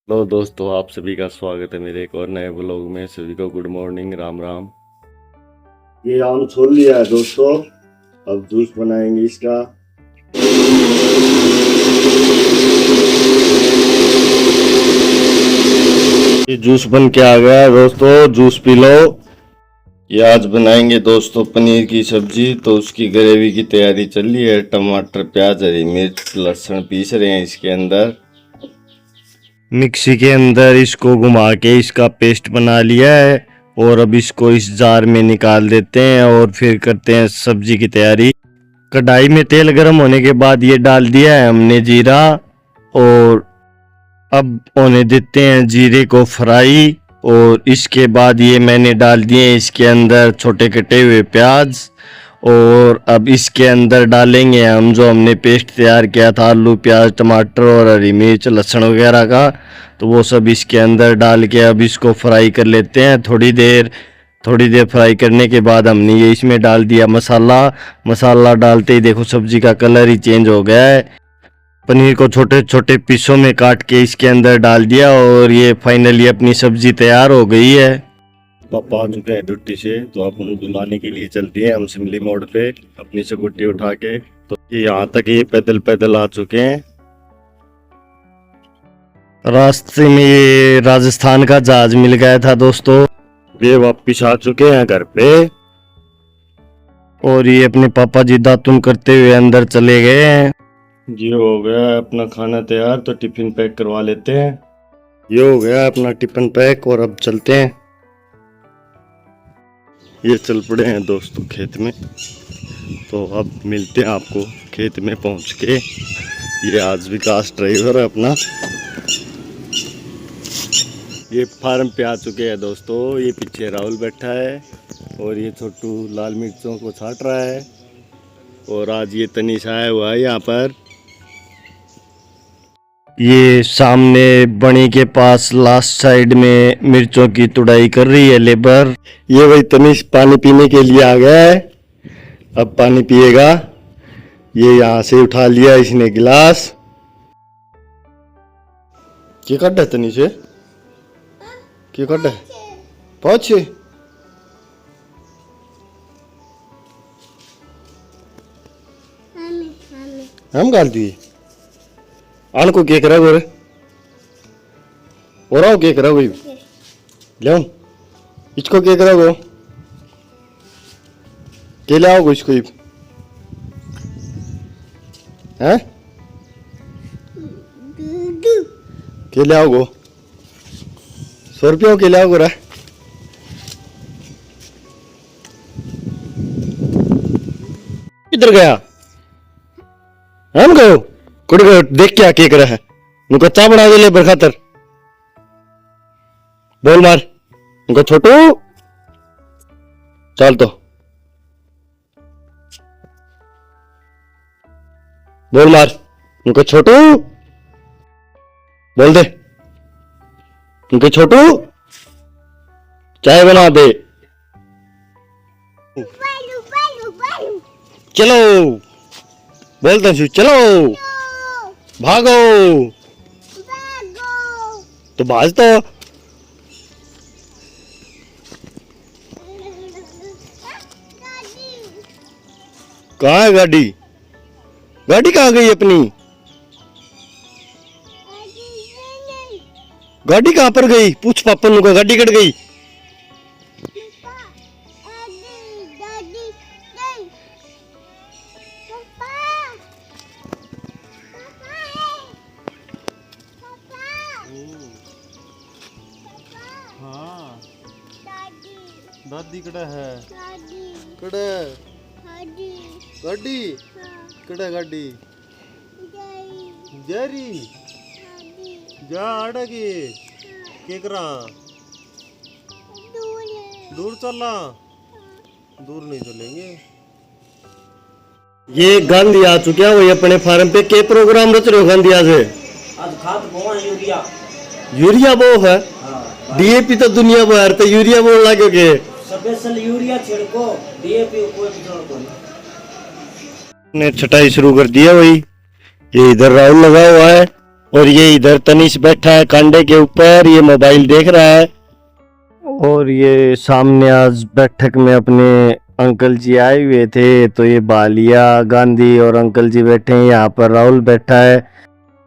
Hello दोस्तों, आप सभी का स्वागत है मेरे एक और नए ब्लॉग में। सभी को गुड मॉर्निंग, राम राम। ये आम छोड़ लिया है दोस्तों, अब जूस बनाएंगे इसका। ये जूस बन के आ गया है दोस्तों, जूस पी लो। ये आज बनाएंगे दोस्तों पनीर की सब्जी, तो उसकी ग्रेवी की तैयारी चल रही है। टमाटर, प्याज, हरी मिर्च, लहसुन पीस रहे हैं इसके अंदर। मिक्सी के अंदर इसको घुमा के इसका पेस्ट बना लिया है और अब इसको इस जार में निकाल देते हैं और फिर करते हैं सब्जी की तैयारी। कढ़ाई में तेल गर्म होने के बाद ये डाल दिया है हमने जीरा, और अब होने देते हैं जीरे को फ्राई। और इसके बाद ये मैंने डाल दिए इसके अंदर छोटे कटे हुए प्याज, और अब इसके अंदर डालेंगे हम जो हमने पेस्ट तैयार किया था आलू, प्याज, टमाटर और हरी मिर्च, लहसुन वगैरह का। तो वो सब इसके अंदर डाल के अब इसको फ्राई कर लेते हैं थोड़ी देर फ्राई करने के बाद हमने ये इसमें डाल दिया मसाला डालते ही देखो सब्जी का कलर ही चेंज हो गया है। पनीर को छोटे छोटे पीसों में काट के इसके अंदर डाल दिया और ये फाइनली अपनी सब्जी तैयार हो गई है। पापा आ चुके हैं ड्यूटी से, तो अब उनको लाने के लिए चलते हैं हम सिमली मोड़ पे अपनी स्कूटी उठा के। तो यहाँ तक ये पैदल पैदल आ चुके हैं। रास्ते में ये राजस्थान का जहाज मिल गया था दोस्तों। ये वापिस आ चुके हैं घर पे और ये अपने पापा जी दातुन करते हुए अंदर चले गए हैं। ये हो गया अपना खाना तैयार, तो टिफिन पैक करवा लेते हैं। ये हो गया अपना टिफिन पैक और अब चलते हैं। ये चल पड़े हैं दोस्तों खेत में, तो अब मिलते हैं आपको खेत में पहुंच के। ये आज विकास ड्राइवर है अपना। ये फार्म पे आ चुके हैं दोस्तों। ये पीछे राहुल बैठा है और ये छोटू लाल मिर्चों को छाट रहा है, और आज ये तनीष आया हुआ है यहाँ पर। ये सामने बणी के पास लास्ट साइड में मिर्चों की तुड़ाई कर रही है लेबर। ये वही तनीष पानी पीने के लिए आ गया है, अब पानी पिएगा। ये यहाँ से उठा लिया इसने गिलास। क्या काटा है तनीष? क्या काटा है? पाँच हम गाल दिए आन को क्या करा गोरे और आओ क्या करा गई ले इसको क्या करा गो के ले आओ इसको हैं के ले आओ गो 100 रुपया के ले आओ गोरा। किधर गया? हम गयो कुड़ गयो देख क्या के करा है उनको चा बना दे ले बरखातर बोल मार उनको छोटू चल तो बोल मार उनको छोटू बोल दे उनके छोटू चाय बना दे। चलो बोलता हूँ चलो भागो तो भाज तो कहाँ है गाड़ी? गाड़ी कहाँ गई अपनी? गाड़ी कहाँ पर गई? पूछ पापा नु का गाड़ी कट गई। हाँ दादी कड़ा है कड़ा गाड़ी कड़ा गाड़ी जरी जा आड़ा के करा दूर चलना दूर नहीं चलेंगे। ये गांधी आ चुके हैं वही अपने फार्म पे। के प्रोग्राम रच रहे हो गांधी आज? आज खाद बोआ यूरिया बो है। डीएपी तो दुनिया भर तो यूरिया बोल लगे के स्पेशल यूरिया छिड़को डीएपी कोई छिड़को ने छटाई शुरू कर दिया। वही ये इधर राहुल लगा हुआ है और ये इधर तनीश बैठा है कांडे के ऊपर, ये मोबाइल देख रहा है। और ये सामने आज बैठक में अपने अंकल जी आए हुए थे, तो ये बालिया गांधी और अंकल जी बैठे हैं, यहाँ पर राहुल बैठा है।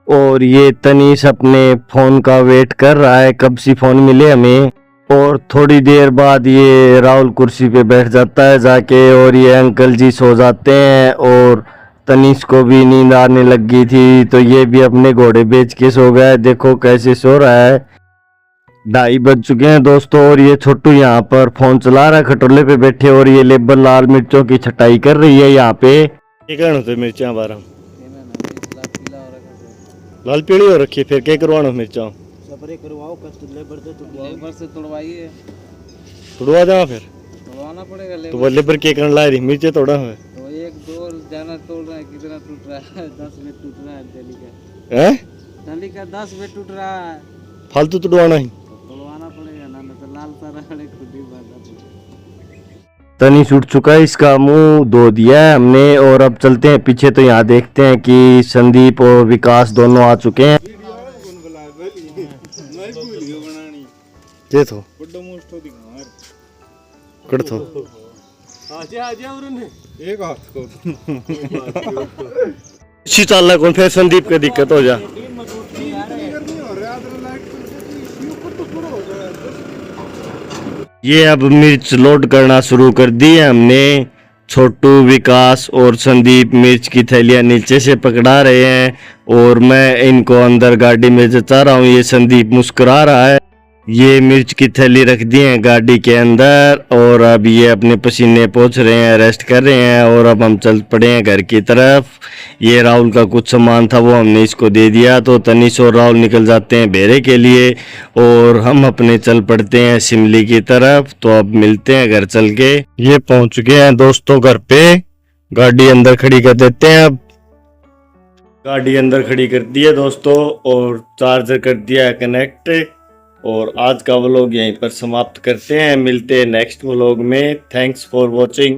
और ये तनीश अपने फोन का वेट कर रहा है, कब सी फोन मिले हमें। और थोड़ी देर बाद ये राहुल कुर्सी पे बैठ जाता है जाके, और ये अंकल जी सो जाते हैं। और तनीश को भी नींद आने लग गई थी, तो ये भी अपने घोड़े बेच के सो गया है। देखो कैसे सो रहा है। 2:30 बज चुके हैं दोस्तों, और ये छोटू यहाँ पर फोन चला रहा है खटोले पे बैठे, और ये लेबर लाल मिर्चों की छटाई कर रही है यहाँ पे। होते मिर्चा बारह लाल पीली हो रखी है, फिर क्या करवाना मिर्चा स्प्रे करवाओ, कस्ट लेबर से तुड़वाइए। तुड़वा देना फिर तुड़वाना पड़ेगा तो वो लेबर के करने ला रही मिर्चे तोड़ा है तो एक दो जाना तोड़ रहा है, कितना टूट रहा है? 10 में टूट रहा है डाली का 10 में टूट रहा है। फालतू तुड़वाना ही तुड़वाना पड़ेगा ना, तो लाल सारा खुद ही बांधना पड़ेगा। तनीश उठ चुका है, इसका मुंह धो दिया है हमने। और अब चलते हैं पीछे, तो यहाँ देखते हैं कि संदीप और विकास दोनों आ चुके हैं। ये तो कर थो एक हाथ को अच्छी चाल कौन फिर संदीप का दिक्कत हो जा। ये अब मिर्च लोड करना शुरू कर दी है हमने। छोटू, विकास और संदीप मिर्च की थैलियां नीचे से पकड़ा रहे हैं, और मैं इनको अंदर गाड़ी में जचा रहा हूँ। ये संदीप मुस्कुरा रहा है। ये मिर्च की थैली रख दी है गाड़ी के अंदर, और अब ये अपने पसीने पोंछ रहे हैं, रेस्ट कर रहे हैं। और अब हम चल पड़े हैं घर की तरफ। ये राहुल का कुछ सामान था, वो हमने इसको दे दिया, तो तनीश और राहुल निकल जाते हैं बेरे के लिए, और हम अपने चल पड़ते हैं शिमली की तरफ। तो अब मिलते हैं घर चल के। ये पहुंच चुके हैं दोस्तों घर पे, गाड़ी अंदर खड़ी कर देते हैं। अब गाड़ी अंदर खड़ी कर दी है दोस्तों, और चार्जर कर दिया है कनेक्ट। और आज का व्लॉग यहीं पर समाप्त करते हैं, मिलते हैं नेक्स्ट व्लॉग में। Thanks for watching.